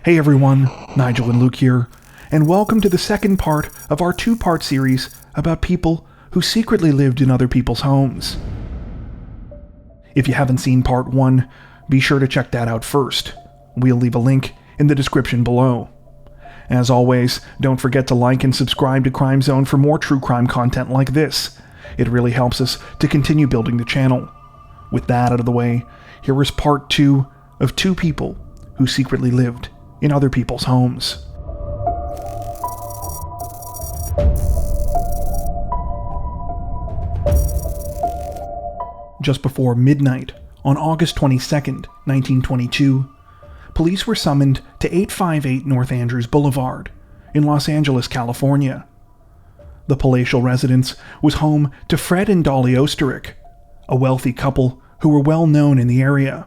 Hey everyone, Nigel and Luke here, and welcome to the second part of our two-part series about people who secretly lived in other people's homes. If you haven't seen part 1, be sure to check that out first. We'll leave a link in the description below. As always, don't forget to like and subscribe to Crime Zone for more true crime content like this. It really helps us to continue building the channel. With that out of the way, here is part 2 of two people who secretly lived in other people's homes. Just before midnight on August 22nd, 1922, police were summoned to 858 North Andrews Boulevard in Los Angeles, California. The palatial residence was home to Fred and Dolly Osterich, a wealthy couple who were well known in the area.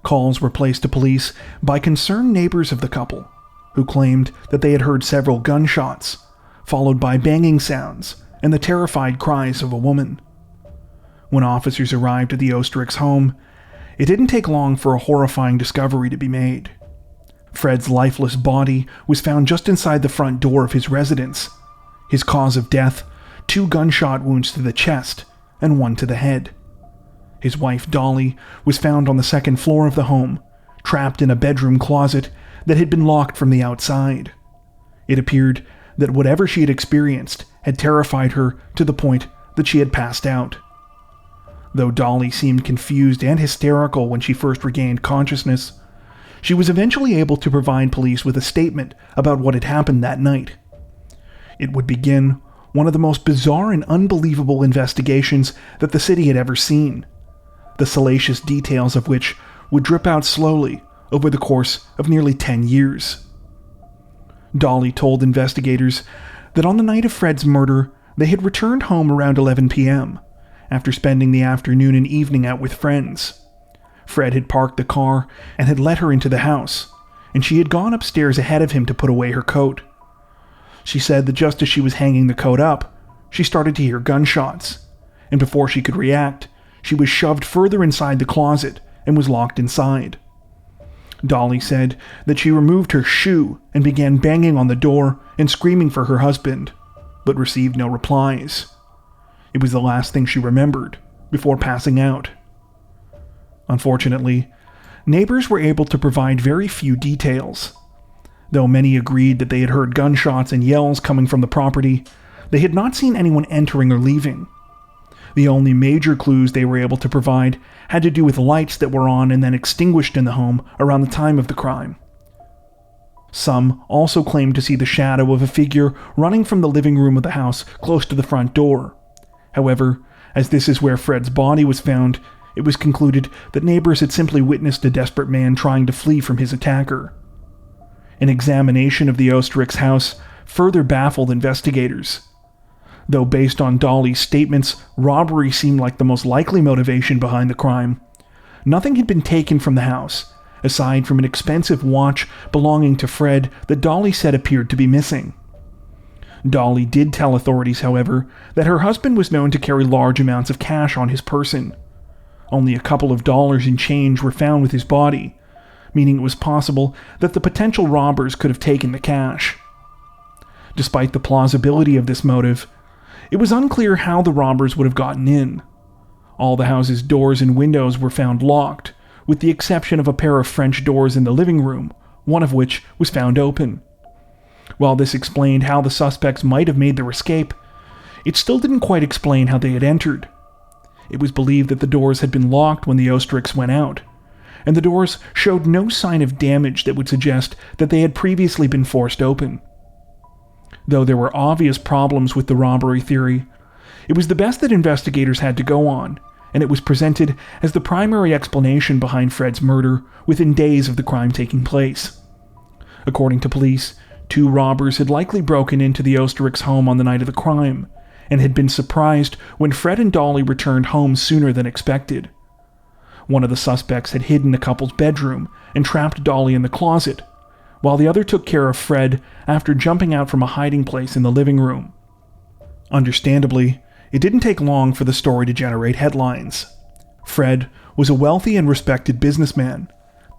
Calls were placed to police by concerned neighbors of the couple, who claimed that they had heard several gunshots, followed by banging sounds and the terrified cries of a woman. When officers arrived at the Osterich's home, it didn't take long for a horrifying discovery to be made. Fred's lifeless body was found just inside the front door of his residence. His cause of death, 2 gunshot wounds to the chest and 1 to the head. His wife, Dolly, was found on the second floor of the home, trapped in a bedroom closet that had been locked from the outside. It appeared that whatever she had experienced had terrified her to the point that she had passed out. Though Dolly seemed confused and hysterical when she first regained consciousness, she was eventually able to provide police with a statement about what had happened that night. It would begin one of the most bizarre and unbelievable investigations that the city had ever seen, the salacious details of which would drip out slowly over the course of nearly 10 years. Dolly told investigators that on the night of Fred's murder, they had returned home around 11 p.m., after spending the afternoon and evening out with friends. Fred had parked the car and had let her into the house, and she had gone upstairs ahead of him to put away her coat. She said that just as she was hanging the coat up, she started to hear gunshots, and before she could react, she was shoved further inside the closet and was locked inside. Dolly said that she removed her shoe and began banging on the door and screaming for her husband, but received no replies. It was the last thing she remembered before passing out. Unfortunately, neighbors were able to provide very few details. Though many agreed that they had heard gunshots and yells coming from the property, they had not seen anyone entering or leaving. The only major clues they were able to provide had to do with lights that were on and then extinguished in the home around the time of the crime. Some also claimed to see the shadow of a figure running from the living room of the house close to the front door. However, as this is where Fred's body was found, it was concluded that neighbors had simply witnessed a desperate man trying to flee from his attacker. An examination of the Osterich's house further baffled investigators. Though based on Dolly's statements, robbery seemed like the most likely motivation behind the crime, nothing had been taken from the house, aside from an expensive watch belonging to Fred that Dolly said appeared to be missing. Dolly did tell authorities, however, that her husband was known to carry large amounts of cash on his person. Only a couple of dollars in change were found with his body, meaning it was possible that the potential robbers could have taken the cash. Despite the plausibility of this motive, it was unclear how the robbers would have gotten in. All the house's doors and windows were found locked, with the exception of a pair of French doors in the living room, one of which was found open. While this explained how the suspects might have made their escape, it still didn't quite explain how they had entered. It was believed that the doors had been locked when the Osterichs went out, and the doors showed no sign of damage that would suggest that they had previously been forced open. Though there were obvious problems with the robbery theory, it was the best that investigators had to go on, and it was presented as the primary explanation behind Fred's murder within days of the crime taking place. According to police, 2 robbers had likely broken into the Osterich's home on the night of the crime, and had been surprised when Fred and Dolly returned home sooner than expected. One of the suspects had hidden the couple's bedroom and trapped Dolly in the closet, while the other took care of Fred after jumping out from a hiding place in the living room. Understandably, it didn't take long for the story to generate headlines. Fred was a wealthy and respected businessman,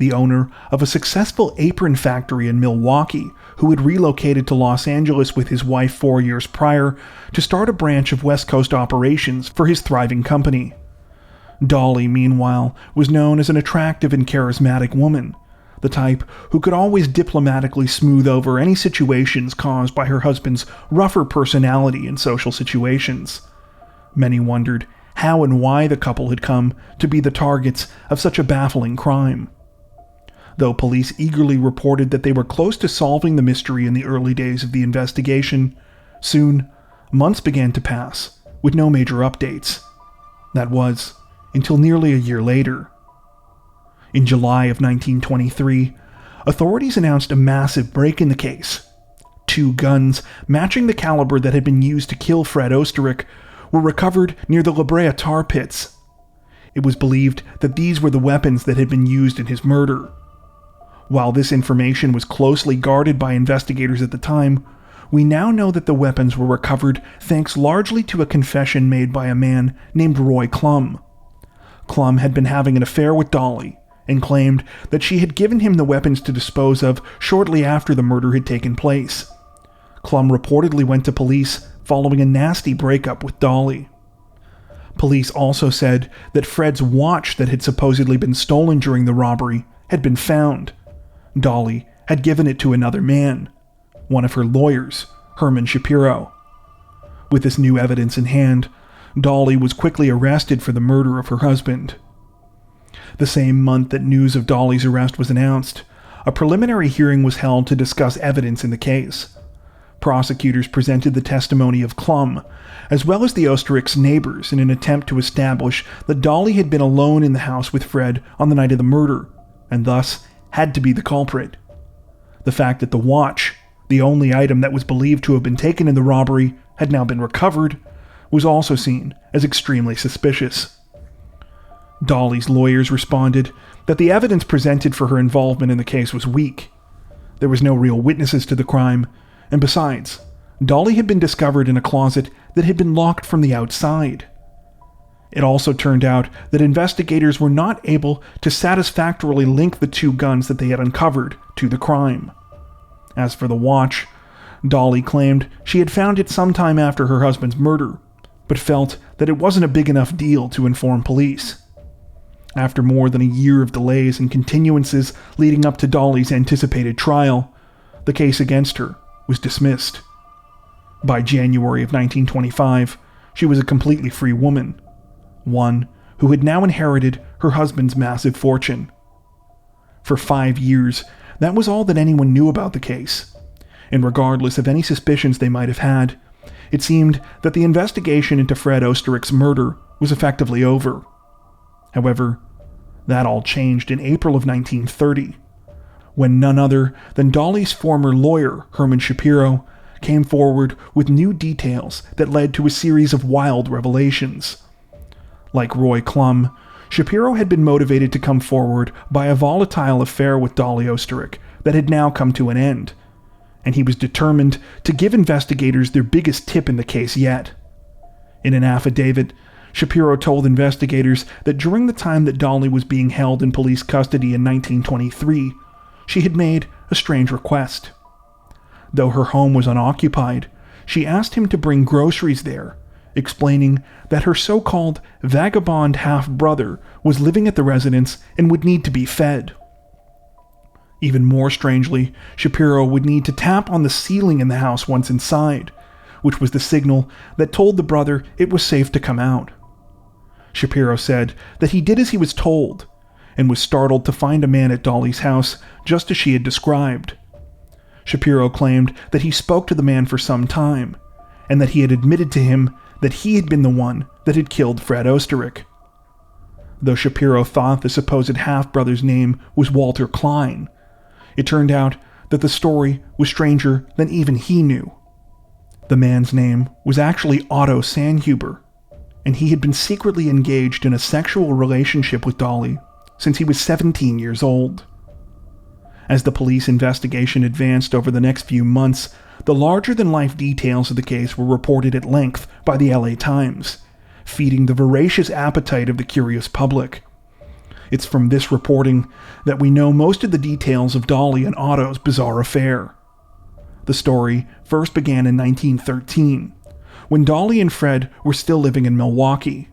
the owner of a successful apron factory in Milwaukee, who had relocated to Los Angeles with his wife 4 years prior to start a branch of West Coast operations for his thriving company. Dolly, meanwhile, was known as an attractive and charismatic woman, the type who could always diplomatically smooth over any situations caused by her husband's rougher personality in social situations. Many wondered how and why the couple had come to be the targets of such a baffling crime. Though police eagerly reported that they were close to solving the mystery in the early days of the investigation, soon, months began to pass, with no major updates. That was, until nearly a year later. In July of 1923, authorities announced a massive break in the case. 2 guns, matching the caliber that had been used to kill Fred Osterich, were recovered near the La Brea tar pits. It was believed that these were the weapons that had been used in his murder. While this information was closely guarded by investigators at the time, we now know that the weapons were recovered thanks largely to a confession made by a man named Roy Klum. Klum had been having an affair with Dolly and claimed that she had given him the weapons to dispose of shortly after the murder had taken place. Klum reportedly went to police following a nasty breakup with Dolly. Police also said that Fred's watch that had supposedly been stolen during the robbery had been found. Dolly had given it to another man, one of her lawyers, Herman Shapiro. With this new evidence in hand, Dolly was quickly arrested for the murder of her husband. The same month that news of Dolly's arrest was announced, a preliminary hearing was held to discuss evidence in the case. Prosecutors presented the testimony of Klum, as well as the Osterich's neighbors, in an attempt to establish that Dolly had been alone in the house with Fred on the night of the murder, and thus had to be the culprit. The fact that the watch, the only item that was believed to have been taken in the robbery, had now been recovered, was also seen as extremely suspicious. Dolly's lawyers responded that the evidence presented for her involvement in the case was weak. There was no real witnesses to the crime, and besides, Dolly had been discovered in a closet that had been locked from the outside. It also turned out that investigators were not able to satisfactorily link the 2 guns that they had uncovered to the crime. As for the watch, Dolly claimed she had found it sometime after her husband's murder, but felt that it wasn't a big enough deal to inform police. After more than a year of delays and continuances leading up to Dolly's anticipated trial, the case against her was dismissed. By January of 1925, she was a completely free woman, one who had now inherited her husband's massive fortune. For 5 years, that was all that anyone knew about the case, and regardless of any suspicions they might have had, it seemed that the investigation into Fred Osterich's murder was effectively over. However, that all changed in April of 1930, when none other than Dolly's former lawyer, Herman Shapiro, came forward with new details that led to a series of wild revelations. Like Roy Klum, Shapiro had been motivated to come forward by a volatile affair with Dolly Osterich that had now come to an end, and he was determined to give investigators their biggest tip in the case yet. In an affidavit, Shapiro told investigators that during the time that Dolly was being held in police custody in 1923, she had made a strange request. Though her home was unoccupied, she asked him to bring groceries there, explaining that her so-called vagabond half-brother was living at the residence and would need to be fed. Even more strangely, Shapiro would need to tap on the ceiling in the house once inside, which was the signal that told the brother it was safe to come out. Shapiro said that he did as he was told, and was startled to find a man at Dolly's house just as she had described. Shapiro claimed that he spoke to the man for some time, and that he had admitted to him that he had been the one that had killed Fred Osterich. Though Shapiro thought the supposed half-brother's name was Walter Klein, it turned out that the story was stranger than even he knew. The man's name was actually Otto Sandhuber, and he had been secretly engaged in a sexual relationship with Dolly since he was 17 years old. As the police investigation advanced over the next few months, the larger-than-life details of the case were reported at length by the LA Times, feeding the voracious appetite of the curious public. It's from this reporting that we know most of the details of Dolly and Otto's bizarre affair. The story first began in 1913, when Dolly and Fred were still living in Milwaukee.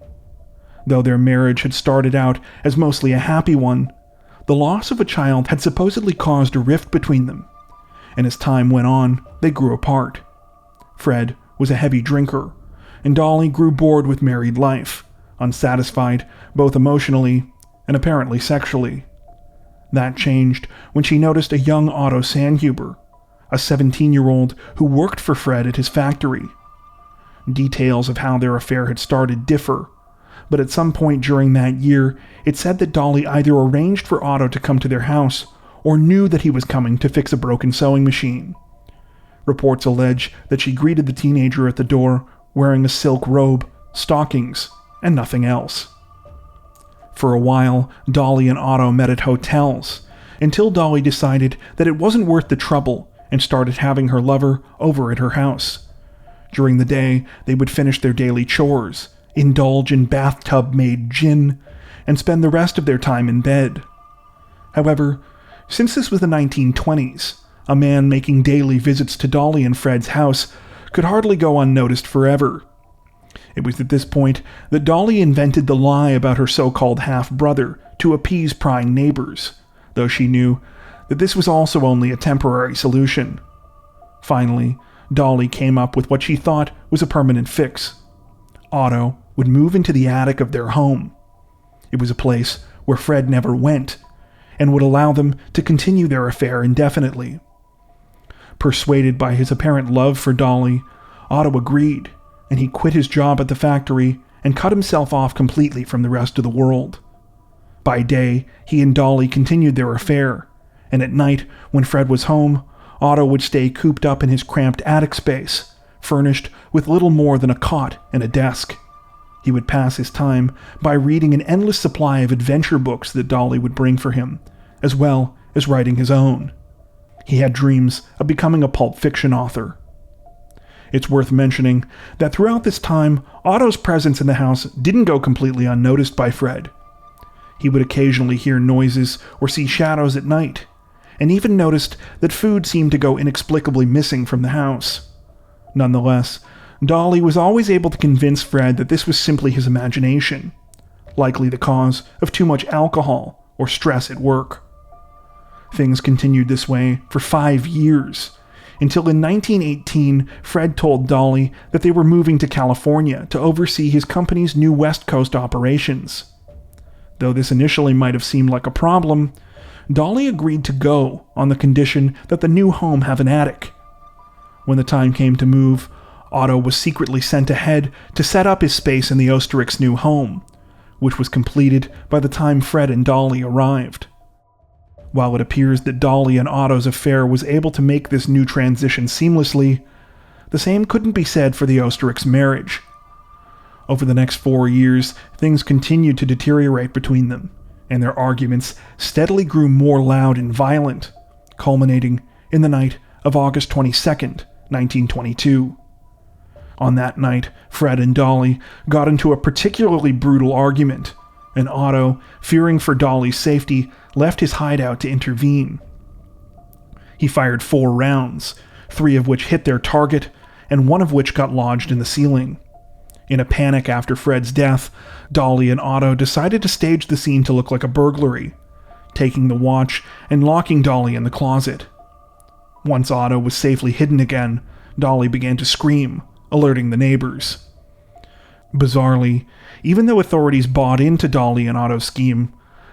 Though their marriage had started out as mostly a happy one, the loss of a child had supposedly caused a rift between them, and as time went on, they grew apart. Fred was a heavy drinker, and Dolly grew bored with married life, unsatisfied both emotionally and apparently sexually. That changed when she noticed a young Otto Sandhuber, a 17-year-old who worked for Fred at his factory. Details of how their affair had started differ, but at some point during that year, it said that Dolly either arranged for Otto to come to their house or knew that he was coming to fix a broken sewing machine. Reports allege that she greeted the teenager at the door wearing a silk robe, stockings, and nothing else. For a while, Dolly and Otto met at hotels, until Dolly decided that it wasn't worth the trouble and started having her lover over at her house. During the day, they would finish their daily chores, indulge in bathtub-made gin, and spend the rest of their time in bed. However, since this was the 1920s, a man making daily visits to Dolly and Fred's house could hardly go unnoticed forever. It was at this point that Dolly invented the lie about her so-called half-brother to appease prying neighbors, though she knew that this was also only a temporary solution. Finally, Dolly came up with what she thought was a permanent fix. Otto would move into the attic of their home. It was a place where Fred never went, and would allow them to continue their affair indefinitely. Persuaded by his apparent love for Dolly, Otto agreed, and he quit his job at the factory and cut himself off completely from the rest of the world. By day, he and Dolly continued their affair, and at night, when Fred was home, Otto would stay cooped up in his cramped attic space, furnished with little more than a cot and a desk. He would pass his time by reading an endless supply of adventure books that Dolly would bring for him, as well as writing his own. He had dreams of becoming a pulp fiction author. It's worth mentioning that throughout this time, Otto's presence in the house didn't go completely unnoticed by Fred. He would occasionally hear noises or see shadows at night, and even noticed that food seemed to go inexplicably missing from the house. Nonetheless, Dolly was always able to convince Fred that this was simply his imagination, likely the cause of too much alcohol or stress at work. Things continued this way for 5 years, until in 1918 Fred told Dolly that they were moving to California to oversee his company's new West Coast operations. Though this initially might have seemed like a problem, Dolly agreed to go on the condition that the new home have an attic. When the time came to move, Otto was secretly sent ahead to set up his space in the Oesterrichs' new home, which was completed by the time Fred and Dolly arrived. While it appears that Dolly and Otto's affair was able to make this new transition seamlessly, the same couldn't be said for the Oesterrichs' marriage. Over the next 4 years, things continued to deteriorate between them, and their arguments steadily grew more loud and violent, culminating in the night of August 22nd, 1922. On that night, Fred and Dolly got into a particularly brutal argument, and Otto, fearing for Dolly's safety, left his hideout to intervene. He fired 4 rounds, 3 of which hit their target, and 1 of which got lodged in the ceiling. In a panic after Fred's death, Dolly and Otto decided to stage the scene to look like a burglary, taking the watch and locking Dolly in the closet. Once Otto was safely hidden again, Dolly began to scream, alerting the neighbors. Bizarrely, even though authorities bought into Dolly and Otto's scheme,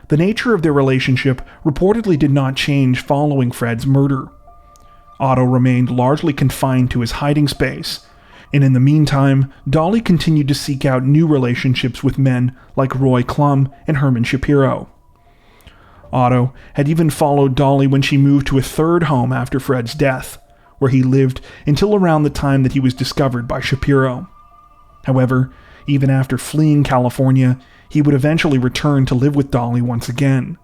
the nature of their relationship reportedly did not change following Fred's murder. Otto remained largely confined to his hiding space, and in the meantime, Dolly continued to seek out new relationships with men like Roy Klum and Herman Shapiro. Otto had even followed Dolly when she moved to a 3rd home after Fred's death, where he lived until around the time that he was discovered by Shapiro. However, even after fleeing California, he would eventually return to live with Dolly once again,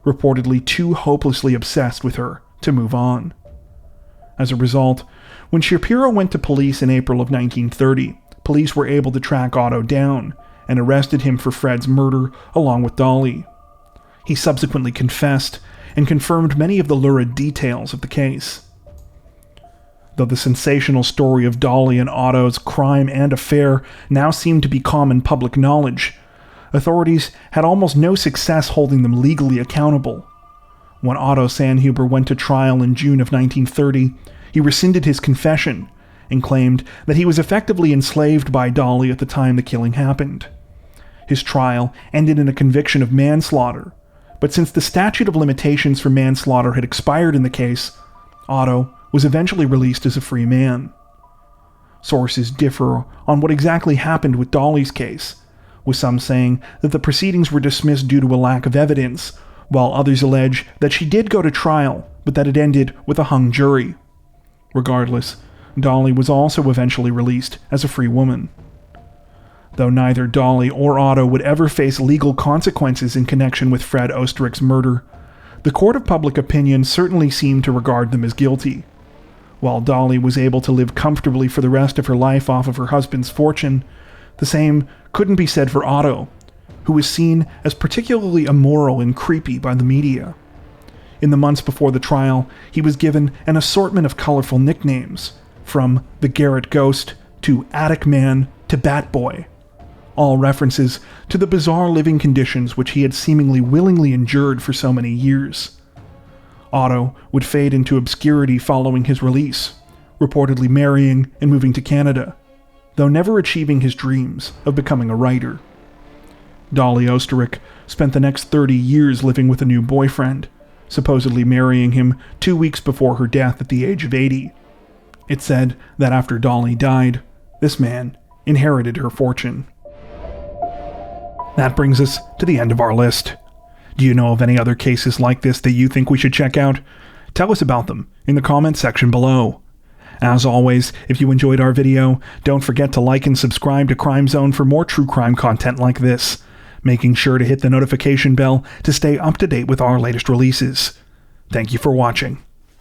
reportedly too hopelessly obsessed with her to move on. As a result, when Shapiro went to police in April of 1930, police were able to track Otto down and arrested him for Fred's murder along with Dolly. He subsequently confessed and confirmed many of the lurid details of the case. Though the sensational story of Dolly and Otto's crime and affair now seemed to be common public knowledge, authorities had almost no success holding them legally accountable. When Otto Sandhuber went to trial in June of 1930, he rescinded his confession and claimed that he was effectively enslaved by Dolly at the time the killing happened. His trial ended in a conviction of manslaughter, but since the statute of limitations for manslaughter had expired in the case, Otto was eventually released as a free man. Sources differ on what exactly happened with Dolly's case, with some saying that the proceedings were dismissed due to a lack of evidence, while others allege that she did go to trial, but that it ended with a hung jury. Regardless, Dolly was also eventually released as a free woman. Though neither Dolly or Otto would ever face legal consequences in connection with Fred Osterich's murder, the court of public opinion certainly seemed to regard them as guilty. While Dolly was able to live comfortably for the rest of her life off of her husband's fortune, the same couldn't be said for Otto, who was seen as particularly immoral and creepy by the media. In the months before the trial, he was given an assortment of colorful nicknames, from the Garrett Ghost to Attic Man to Bat Boy, all references to the bizarre living conditions which he had seemingly willingly endured for so many years. Otto would fade into obscurity following his release, reportedly marrying and moving to Canada, though never achieving his dreams of becoming a writer. Dolly Osterich spent the next 30 years living with a new boyfriend, supposedly marrying him 2 weeks before her death at the age of 80. It said that after Dolly died, this man inherited her fortune. That brings us to the end of our list. Do you know of any other cases like this that you think we should check out? Tell us about them in the comments section below. As always, if you enjoyed our video, don't forget to like and subscribe to Crime Zone for more true crime content like this, making sure to hit the notification bell to stay up to date with our latest releases. Thank you for watching.